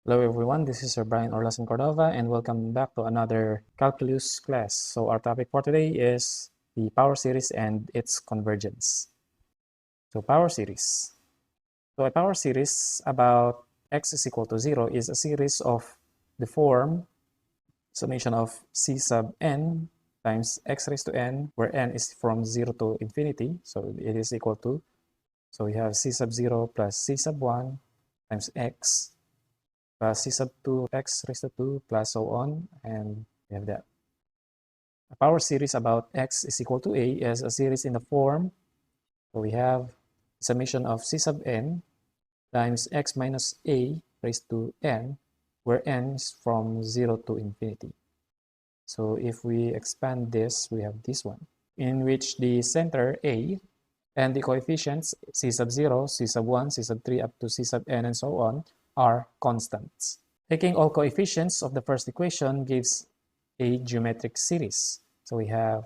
Hello everyone, this is Sir Brian Orlas in Cordova and welcome back to another calculus class. So our topic for today is the power series and its convergence. So power series. So a power series about x is equal to 0 is a series of the form summation of c sub n times x raised to n, where n is from 0 to infinity. So it is equal to, so we have c sub 0 plus c sub 1 times x plus c sub 2 x raised to 2 plus so on, and we have that. A power series about x is equal to a is a series in the form, so we have summation of c sub n times x minus a raised to n, where n is from 0 to infinity. So if we expand this, we have this one, in which the center a and the coefficients c sub 0, c sub 1, c sub 3 up to c sub n and so on are constants. Taking all coefficients of the first equation gives a geometric series. So we have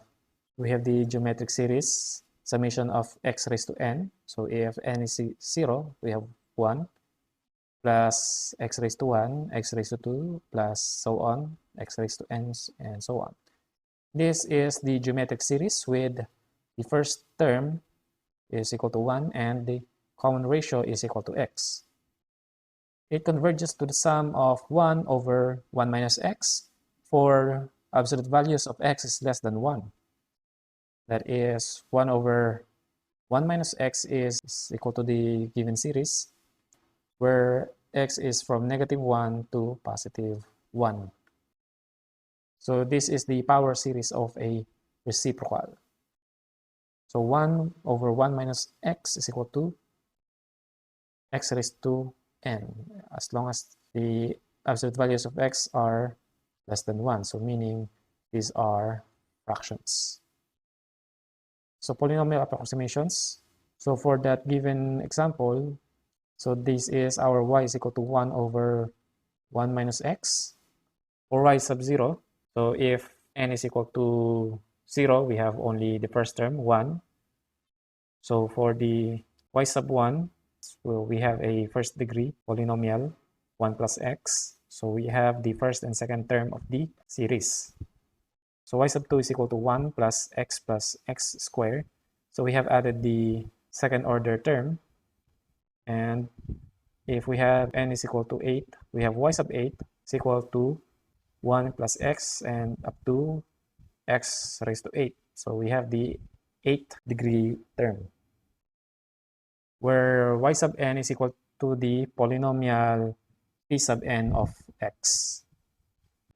the geometric series summation of x raised to n. So if n is 0, we have 1 plus x raised to 1, x raised to 2, plus so on, x raised to n, and so on. This is the geometric series with the first term is equal to 1 and the common ratio is equal to x. It converges to the sum of 1 over 1 minus x for absolute values of x is less than 1. That is 1 over 1 minus x is equal to the given series, where x is from negative 1 to positive 1. So this is the power series of a reciprocal. So 1 over 1 minus x is equal to x raised to n, as long as the absolute values of x are less than 1. So meaning these are fractions. So polynomial approximations. So for that given example, so this is our y is equal to 1 over 1 minus x, or y sub 0. So if n is equal to 0, we have only the first term, 1. So for the y sub 1, so we have a first degree polynomial, 1 plus x. So we have the first and second term of the series. So y sub 2 is equal to 1 plus x squared. So we have added the second order term. And if we have n is equal to 8, we have y sub 8 is equal to 1 plus x and up to x raised to 8. So we have the 8th degree term, where y sub n is equal to the polynomial p sub n of x,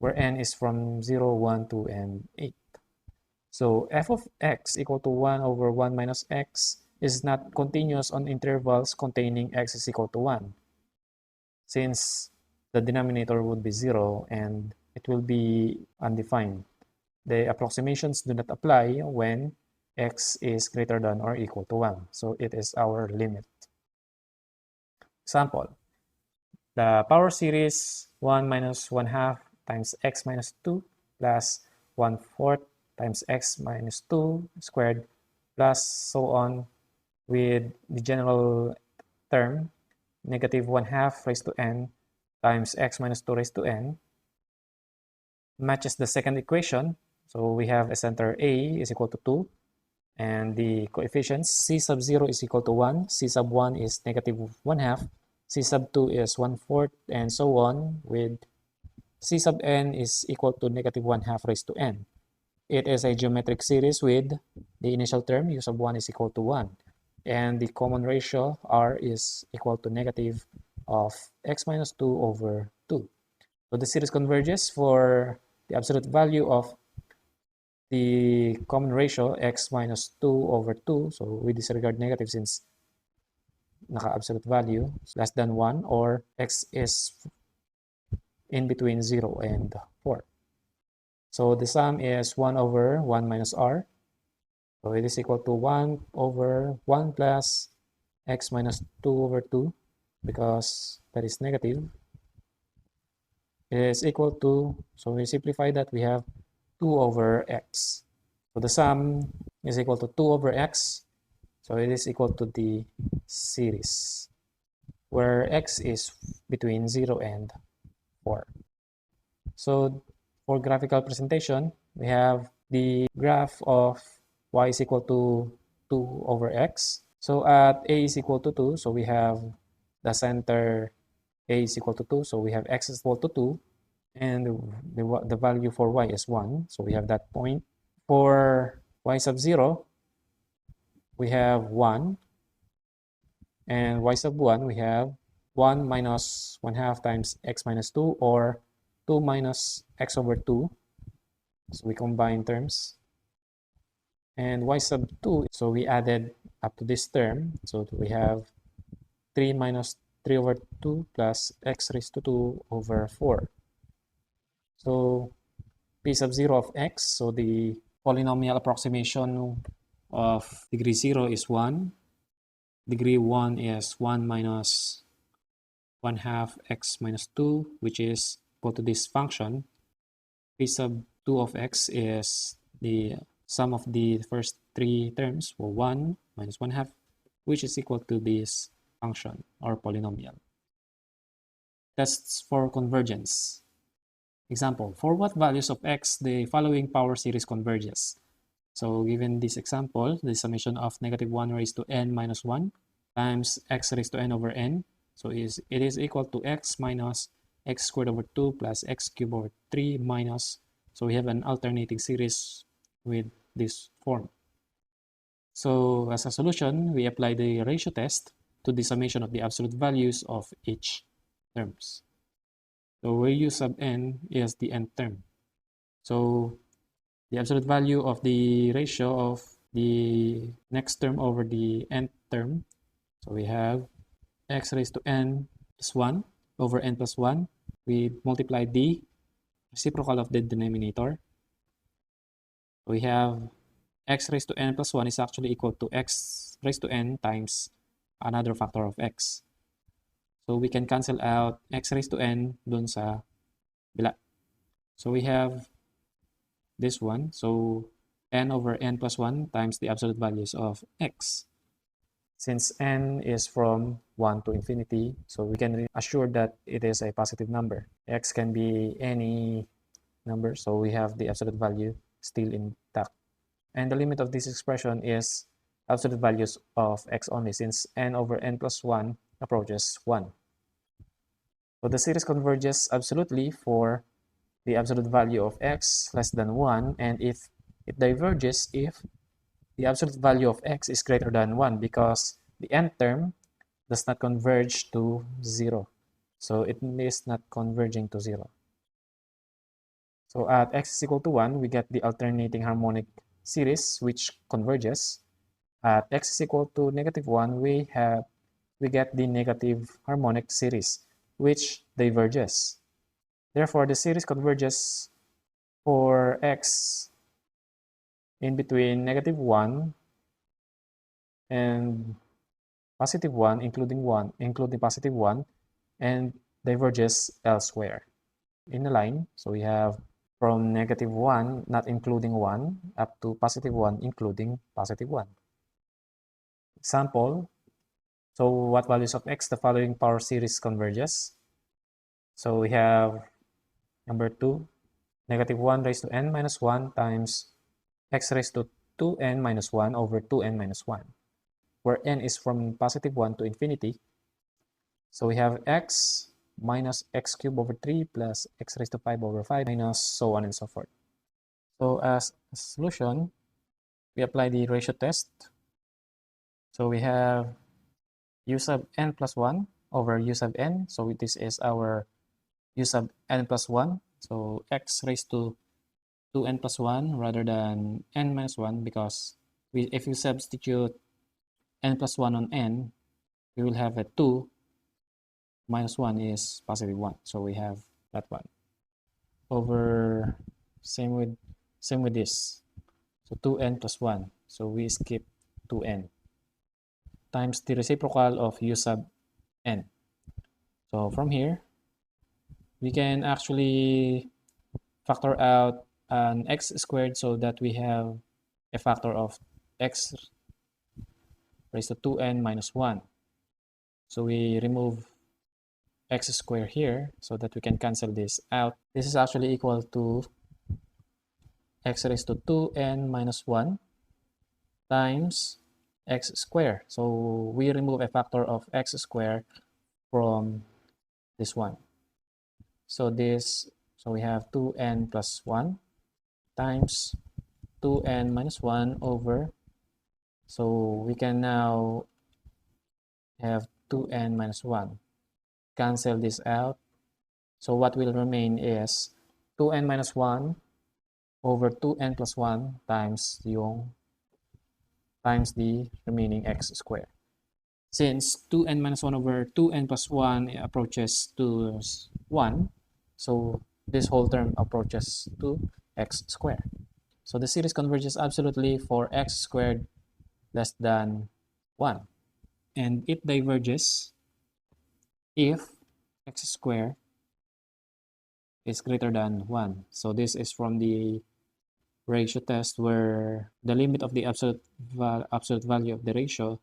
where n is from 0, 1, 2, and 8. So f of x equal to 1 over 1 minus x is not continuous on intervals containing x is equal to 1, since the denominator would be 0 and it will be undefined. The approximations do not apply when x is greater than or equal to 1. So it is our limit. Example, the power series 1 minus 1/2 times x minus 2 plus 1/4 times x minus 2 squared plus so on, with the general term negative 1/2 raised to n times x minus 2 raised to n matches the second equation. So we have a center a is equal to 2 and the coefficients c sub 0 is equal to 1, c sub 1 is negative 1/2, c sub 2 is 1/4, and so on, with c sub n is equal to negative 1/2 raised to n. It is a geometric series with the initial term u sub 1 is equal to 1 and the common ratio r is equal to negative of x minus 2 over 2. So the series converges for the absolute value of the common ratio x minus 2 over 2. So we disregard negative since naka-absolute value less than 1, or x is in between 0 and 4. So the sum is 1 over 1 minus r. So it is equal to 1 over 1 plus x minus 2 over 2, because that is negative, is equal to, so we simplify that, we have 2 over x. So the sum is equal to 2 over x. So it is equal to the series, where x is between 0 and 4. So for graphical presentation, we have the graph of y is equal to 2 over x. So at a is equal to 2, so we have the center a is equal to 2, so we have x is equal to 2, and the value for y is 1, so we have that point. For y sub 0, we have 1, and y sub 1, we have 1 minus 1/2 times x minus 2, or 2 minus x over 2. So we combine terms. And y sub 2, so we added up to this term. So we have 3 minus 3 over 2 plus x raised to 2 over 4. So p sub 0 of x, so the polynomial approximation of degree 0 is 1. Degree 1 is 1 minus 1/2 x minus 2, which is equal to this function. P sub 2 of x is the sum of the first three terms, for 1 minus 1/2, which is equal to this function or polynomial. Tests for convergence. Example, for what values of x the following power series converges? So given this example, the summation of -1 raised to n minus 1 times x raised to n over n, so it is equal to x minus x squared over 2 plus x cubed over 3 minus, so we have an alternating series with this form. So as a solution, we apply the ratio test to the summation of the absolute values of each terms. So where u sub n is the nth term. So the absolute value of the ratio of the next term over the nth term, so we have x raised to n plus 1 over n plus 1. We multiply the reciprocal of the denominator. We have x raised to n plus 1 is actually equal to x raised to n times another factor of x. So we can cancel out x raised to n dun sa bila. So we have this one. So n over n plus 1 times the absolute values of x. Since n is from 1 to infinity, so we can assure that it is a positive number. X can be any number, so we have the absolute value still intact. And the limit of this expression is absolute values of x only, since n over n plus 1 approaches 1. So the series converges absolutely for the absolute value of x less than 1, and if it diverges if the absolute value of x is greater than 1, because the nth term does not converge to 0. So it is not converging to 0. So at x is equal to 1, we get the alternating harmonic series which converges. At x is equal to -1, we get the negative harmonic series which diverges. Therefore, the series converges for x in between -1 and +1, including +1, and diverges elsewhere in a line. So we have from -1 not including 1 up to +1 including +1. Example, so what values of x the following power series converges? So we have number 2, -1 raised to n minus 1 times x raised to 2n minus 1 over 2n minus 1, where n is from +1 to infinity. So we have x minus x cubed over 3 plus x raised to 5 over 5 minus so on and so forth. So as a solution, we apply the ratio test. So we have u sub n plus 1 over u sub n. So this is our u sub n plus 1. So x raised to 2n plus 1 rather than n minus 1, because if you substitute n plus 1 on n, we will have a 2 minus 1 is +1. So we have that one. Over same with this. So 2n plus 1. So we skip 2n times the reciprocal of u sub n. So from here, we can actually factor out an x squared so that we have a factor of x raised to 2n minus 1. So we remove x squared here so that we can cancel this out. This is actually equal to x raised to 2n minus 1 times x squared. So we remove a factor of x squared from this one. So we have 2n plus 1 times 2n minus 1 over, so we can now have 2n minus 1. Cancel this out. So what will remain is 2n minus 1 over 2n plus 1 times the remaining x squared. Since 2n minus 1 over 2n plus 1 approaches to 1, so this whole term approaches to x squared. So the series converges absolutely for x squared less than 1. And it diverges if x squared is greater than 1. So this is from the ratio test where the limit of the absolute value of the ratio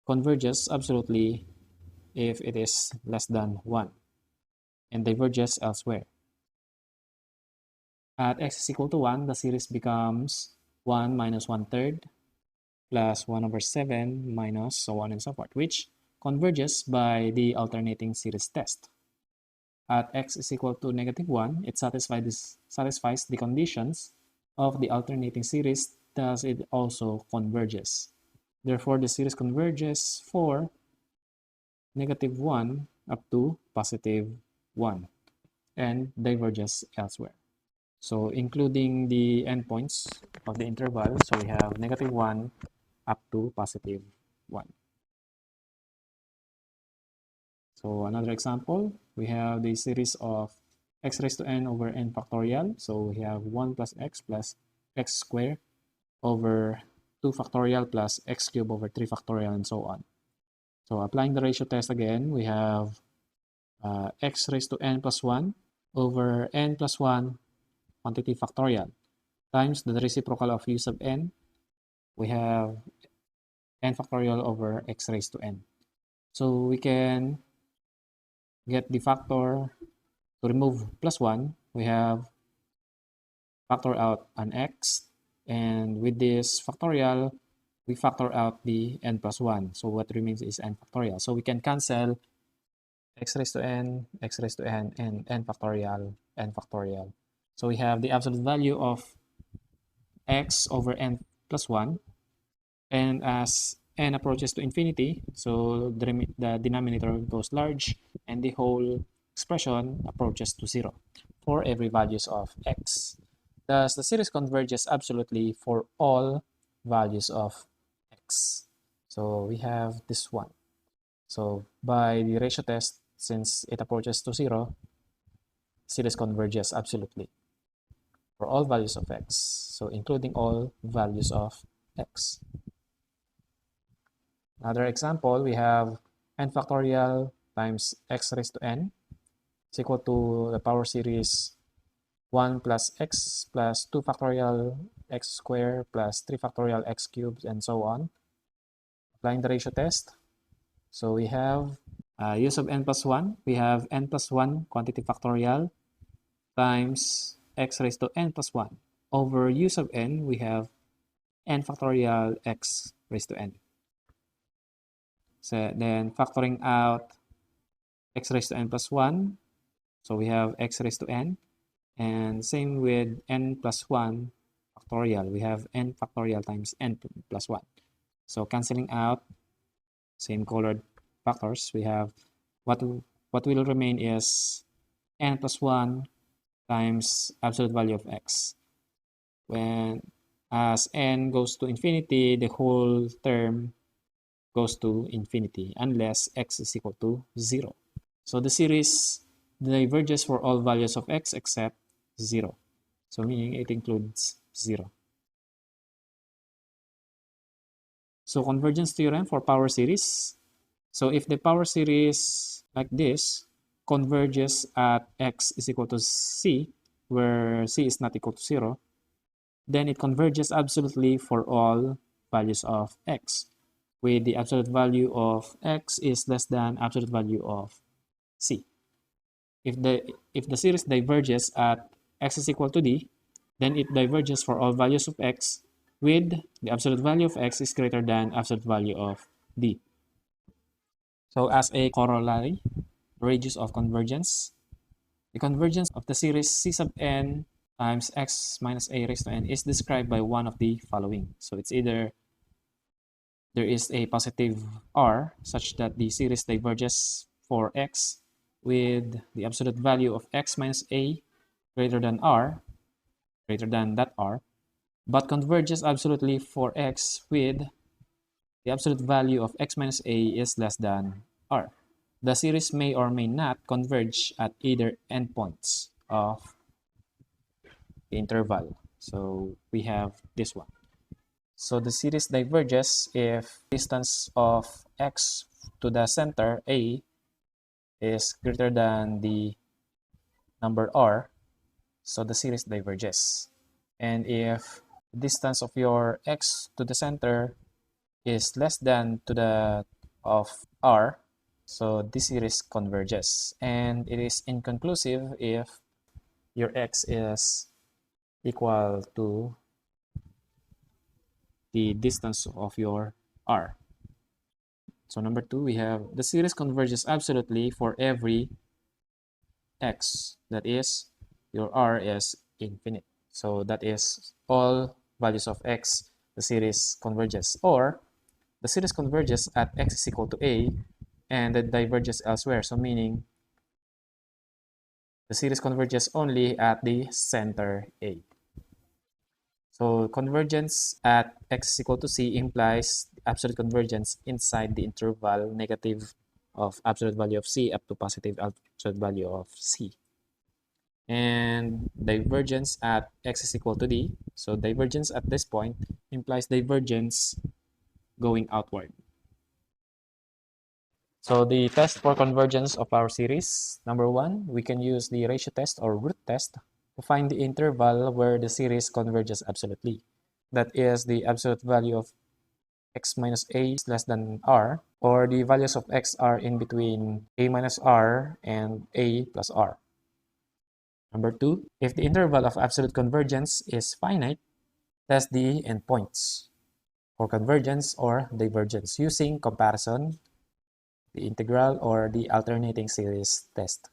converges absolutely if it is less than 1 and diverges elsewhere. At x is equal to 1, the series becomes 1 minus 1/3 plus 1 over 7 minus so on and so forth, which converges by the alternating series test. At x is equal to -1, it satisfies the conditions of the alternating series, thus it also converges. Therefore, the series converges for -1 up to +1 and diverges elsewhere. So including the endpoints of the interval, so we have -1 up to +1. So another example, we have the series of x raised to n over n factorial. So we have 1 plus x squared over 2 factorial plus x cubed over 3 factorial and so on. So applying the ratio test again, we have x raised to n plus 1 over n plus 1 quantity factorial times the reciprocal of u sub n. We have n factorial over x raised to n. So we can get the factor to remove plus 1. We have factor out an x, and with this factorial, we factor out the n plus 1. So what remains is n factorial. So we can cancel x raised to n, and n factorial. So we have the absolute value of x over n plus 1, and as n approaches to infinity, so the denominator goes large and the whole expression approaches to 0 for every values of x. Thus, the series converges absolutely for all values of x. So we have this one. So by the ratio test, since it approaches to 0, series converges absolutely for all values of x. So including all values of x. Another example, we have n factorial times x raised to n is equal to the power series 1 plus x plus 2 factorial x squared plus 3 factorial x cubed and so on. Applying the ratio test. So we have u sub n plus 1. We have n plus 1 quantity factorial times x raised to n plus 1 over u sub n. We have n factorial x raised to n. So then factoring out x raised to n plus 1. So we have x raised to n. And same with n plus 1 factorial. We have n factorial times n plus 1. So canceling out same colored factors, we have what will remain is n plus 1 times absolute value of x. When as n goes to infinity, the whole term goes to infinity unless x is equal to 0. So the series diverges for all values of x except 0. So meaning it includes 0. So convergence theorem for power series. So if the power series like this converges at x is equal to c, where c is not equal to 0, then it converges absolutely for all values of x, with the absolute value of x is less than absolute value of c. if the series diverges at x is equal to d, then it diverges for all values of x with the absolute value of x is greater than absolute value of d. So as a corollary, radius of convergence, the convergence of the series c sub n times x minus a raised to n is described by one of the following. So it's either there is a positive r such that the series diverges for x with the absolute value of x minus a greater than r, greater than that r, but converges absolutely for x with the absolute value of x minus a is less than r. The series may or may not converge at either endpoints of the interval. So we have this one. So the series diverges if distance of x to the center a is greater than the number r, so the series diverges. And if the distance of your x to the center is less than to the of r, so this series converges. And it is inconclusive if your x is equal to the distance of your r. So number 2, we have the series converges absolutely for every x, that is your r is infinite. So that is all values of x, the series converges. Or the series converges at x is equal to a and it diverges elsewhere. So meaning the series converges only at the center a. So convergence at x is equal to c implies absolute convergence inside the interval negative of absolute value of c up to positive absolute value of c. And divergence at x is equal to d. So divergence at this point implies divergence going outward. So the test for convergence of our series, number 1, we can use the ratio test or root test to find the interval where the series converges absolutely. That is the absolute value of x minus a is less than r, or the values of x are in between a minus r and a plus r. Number 2, if the interval of absolute convergence is finite, test the endpoints for convergence or divergence using comparison, the integral, or the alternating series test.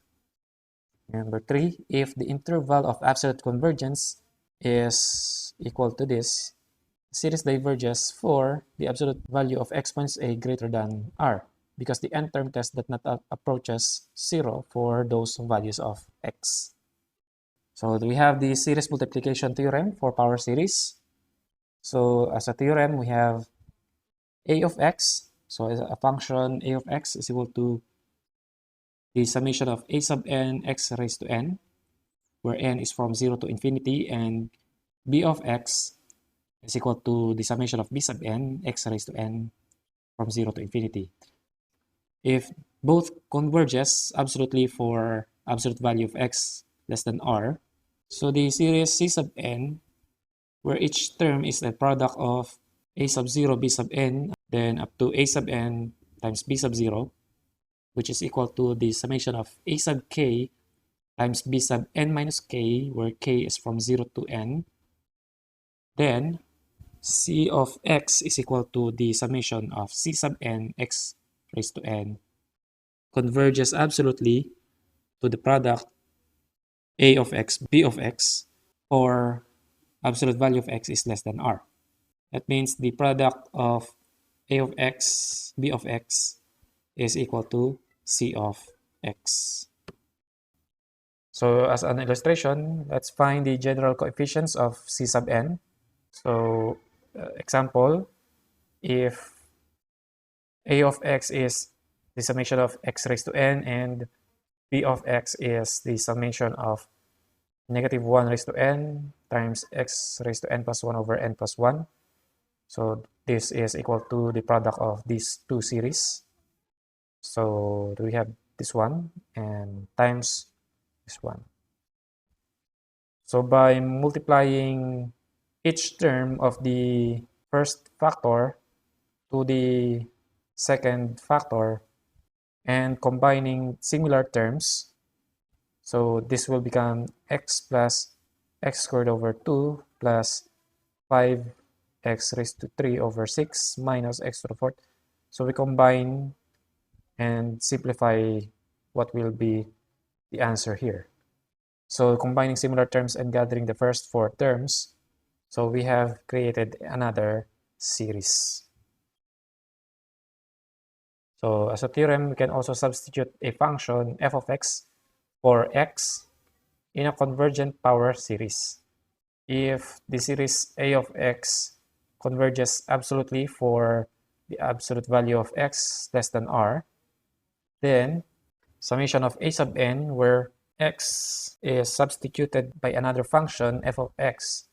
Number 3, if the interval of absolute convergence is equal to this, the series diverges for the absolute value of x minus a greater than r, because the end term test that not approaches 0 for those values of x. So we have the series multiplication theorem for power series. So as a theorem, we have a of x. So as a function, a of x is equal to the summation of a sub n x raised to n, where n is from 0 to infinity, and b of x is equal to the summation of b sub n x raised to n from 0 to infinity. If both converges absolutely for absolute value of x less than r, so the series c sub n, where each term is the product of a sub 0, b sub n, then up to a sub n times b sub 0, which is equal to the summation of a sub k times b sub n minus k, where k is from 0 to n. Then c of x is equal to the summation of c sub n x raised to n, converges absolutely to the product a of x, b of x, or absolute value of x is less than r. That means the product of a of x, b of x is equal to c of x. So as an illustration, let's find the general coefficients of c sub n. So example, if a of x is the summation of x raised to n and b of x is the summation of negative 1 raised to n times x raised to n plus 1 over n plus 1. So this is equal to the product of these two series. So we have this one and times this one. So by multiplying each term of the first factor to the second factor and combining similar terms, So this will become x plus x squared over 2 plus 5x raised to 3 over 6 minus x to the fourth. So we combine and simplify what will be the answer here. So combining similar terms and gathering the first four terms, so we have created another series. So as a theorem, we can also substitute a function f of x for x in a convergent power series. If the series a of x converges absolutely for the absolute value of x less than r, then summation of a sub n, where x is substituted by another function f of x,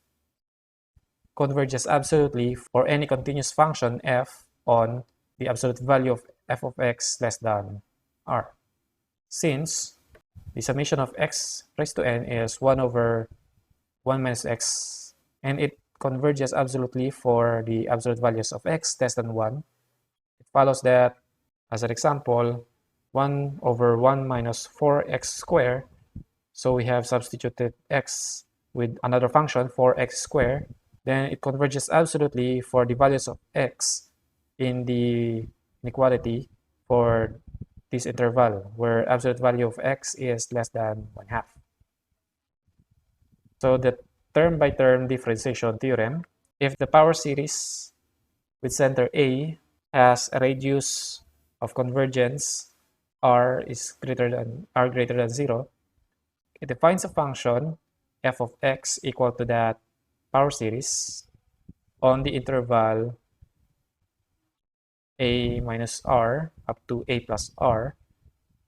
converges absolutely for any continuous function f on the absolute value of f of x less than r. Since the summation of x raised to n is 1 over 1 minus x, and it converges absolutely for the absolute values of x less than 1, it follows that, as an example, 1 over 1 minus 4x squared, so we have substituted x with another function 4x squared, then it converges absolutely for the values of x in the inequality for this interval, where absolute value of x is less than 1/2. So the term-by-term differentiation theorem, if the power series with center A has a radius of convergence r greater than 0, it defines a function f of x equal to that power series on the interval a minus r up to a plus r.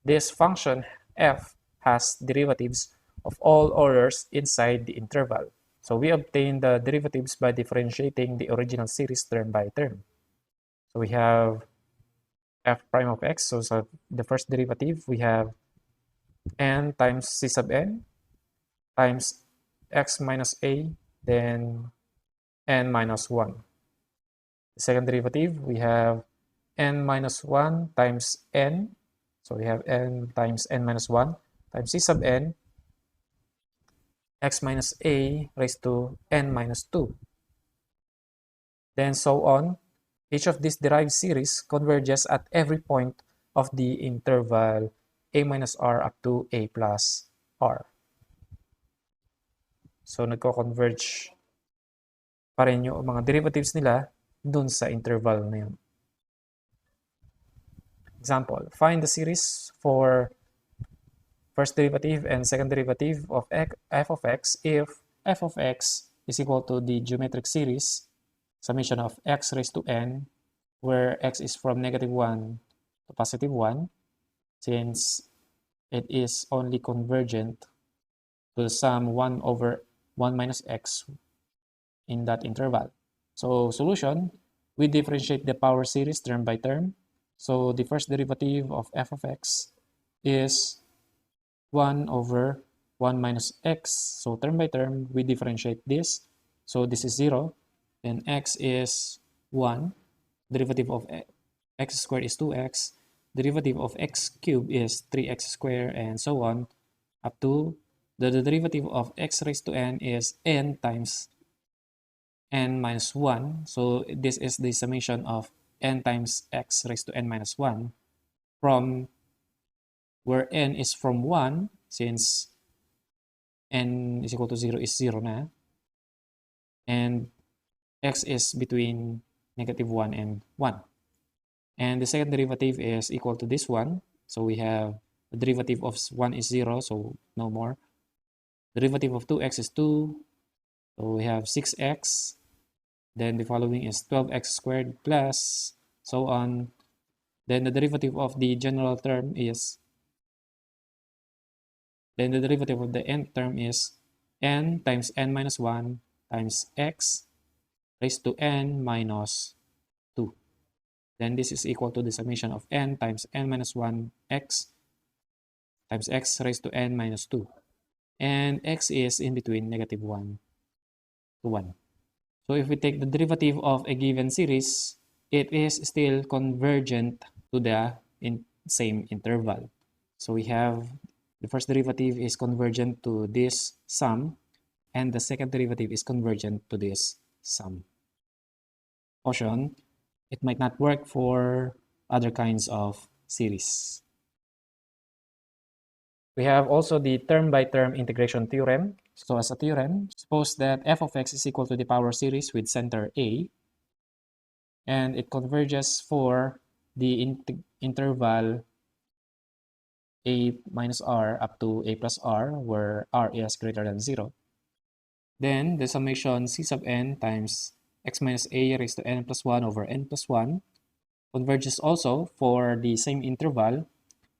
This function f has derivatives of all orders inside the interval. So we obtain the derivatives by differentiating the original series term by term. So we have f prime of x, so the first derivative, we have n times c sub n times x minus a, then n minus 1. The second derivative, we have n minus 1 times n, so we have n times n minus 1 times c sub n, x minus a raised to n minus 2. Then so on. Each of these derived series converges at every point of the interval a minus r up to a plus r. So nagko-converge pa rin yung mga derivatives nila dun sa interval na yun. Example, find the series for first derivative and second derivative of f of x if f of x is equal to the geometric series summation of x raised to n, where x is from -1 to +1, since it is only convergent to the sum 1 over 1 minus x in that interval. So solution, we differentiate the power series term by term. So the first derivative of f of x is 1 over 1 minus x. So term by term, we differentiate this. So this is 0. Then x is 1. Derivative of x squared is 2x. Derivative of x cubed is 3x squared, and so on, up to the derivative of x raised to n is n times n minus 1. So this is the summation of n times x raised to n minus 1 from where n is from 1, since n is equal to 0 is 0 na, and x is between -1 and 1. And the second derivative is equal to this one. So we have the derivative of 1 is 0, so no more. Derivative of 2x is 2. So we have 6x. Then the following is 12x squared plus so on. Then the derivative of the general term is, then the derivative of the nth term is n times n minus 1 times x raised to n minus 2. Then this is equal to the summation of n times n minus 1 x times x raised to n minus 2. And x is in between -1 to 1. So if we take the derivative of a given series, it is still convergent to the same interval. So we have the first derivative is convergent to this sum, and the second derivative is convergent to this sum. Caution, it might not work for other kinds of series. We have also the term-by-term integration theorem. So as a theorem, suppose that f of x is equal to the power series with center a, and it converges for the interval a minus r up to a plus r, where r is greater than 0. Then the summation c sub n times x minus a raised to n plus 1 over n plus 1 converges also for the same interval,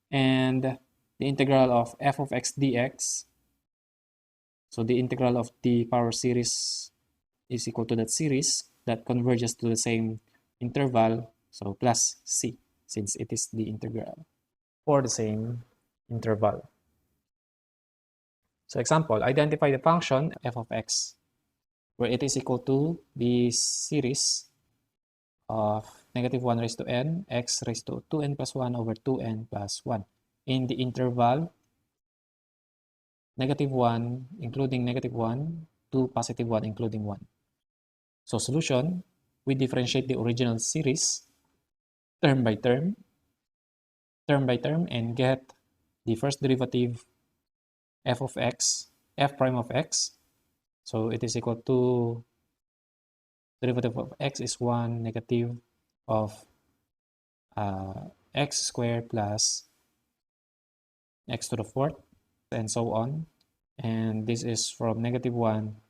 and the integral of f of x dx, so the integral of the power series is equal to that series that converges to the same interval, so plus c, since it is the integral for the same interval. So example, identify the function f of x, where it is equal to the series of -1 raised to n, x raised to 2n plus 1 over 2n plus 1 in the interval -1 including -1 to +1 including 1. So solution, we differentiate the original series term by term, and get the first derivative f of x, f prime of x. So it is equal to derivative of x is 1 negative of x squared plus x to the fourth, and so on. And this is from -1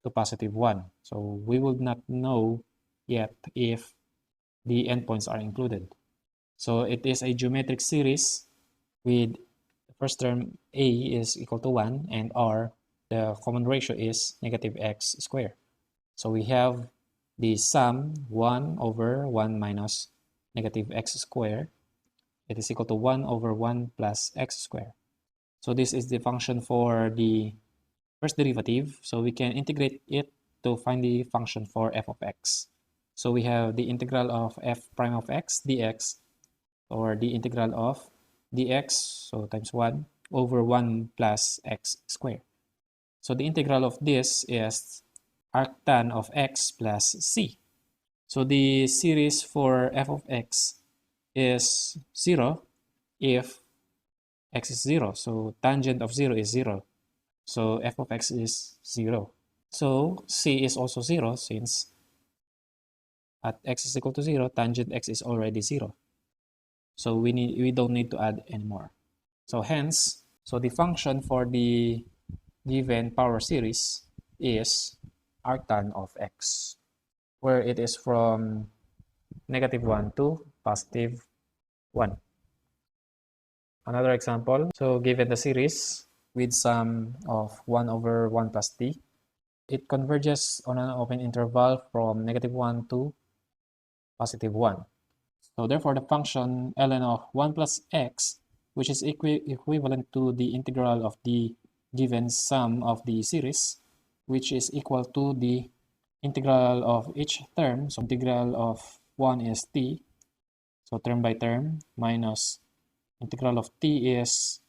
to +1. So we will not know yet if the endpoints are included. So it is a geometric series with the first term a is equal to 1, and r, the common ratio is -x squared. So we have the sum 1 over 1 minus -x squared. It is equal to 1 over 1 plus x squared. So this is the function for the first derivative. So we can integrate it to find the function for f of x. So we have the integral of f prime of x dx, or the integral of dx, so times 1 over 1 plus x squared. So the integral of this is arctan of x plus c. So the series for f of x is 0 if x is 0. So tangent of 0 is 0. So f of x is 0. So c is also 0, since at x is equal to 0, tangent x is already 0. So we don't need to add anymore. So hence, so the function for the given power series is arctan of x, where it is from -1 to +1. Another example, so given the series with sum of 1 over 1 plus t, it converges on an open interval from -1 to +1. So therefore, the function ln of 1 plus x, which is equivalent to the integral of the given sum of the series, which is equal to the integral of each term. So integral of 1 is t, so term by term, minus integral of t is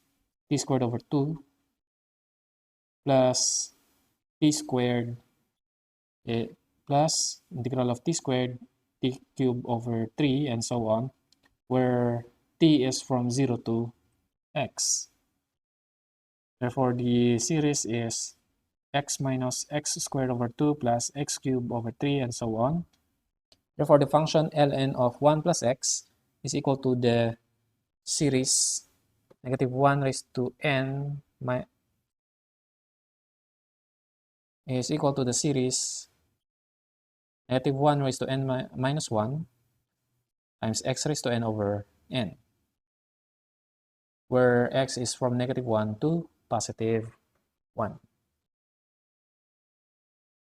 t squared over 2 plus t squared plus integral of t squared t cubed over 3, and so on, where t is from 0 to x. Therefore, the series is x minus x squared over 2 plus x cubed over 3, and so on. Therefore, the function ln of 1 plus x is equal to the series -1 raised to n is equal to the series -1 raised to n minus 1 times x raised to n over n, where x is from -1 to +1.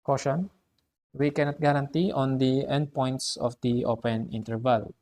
Caution, we cannot guarantee on the endpoints of the open interval.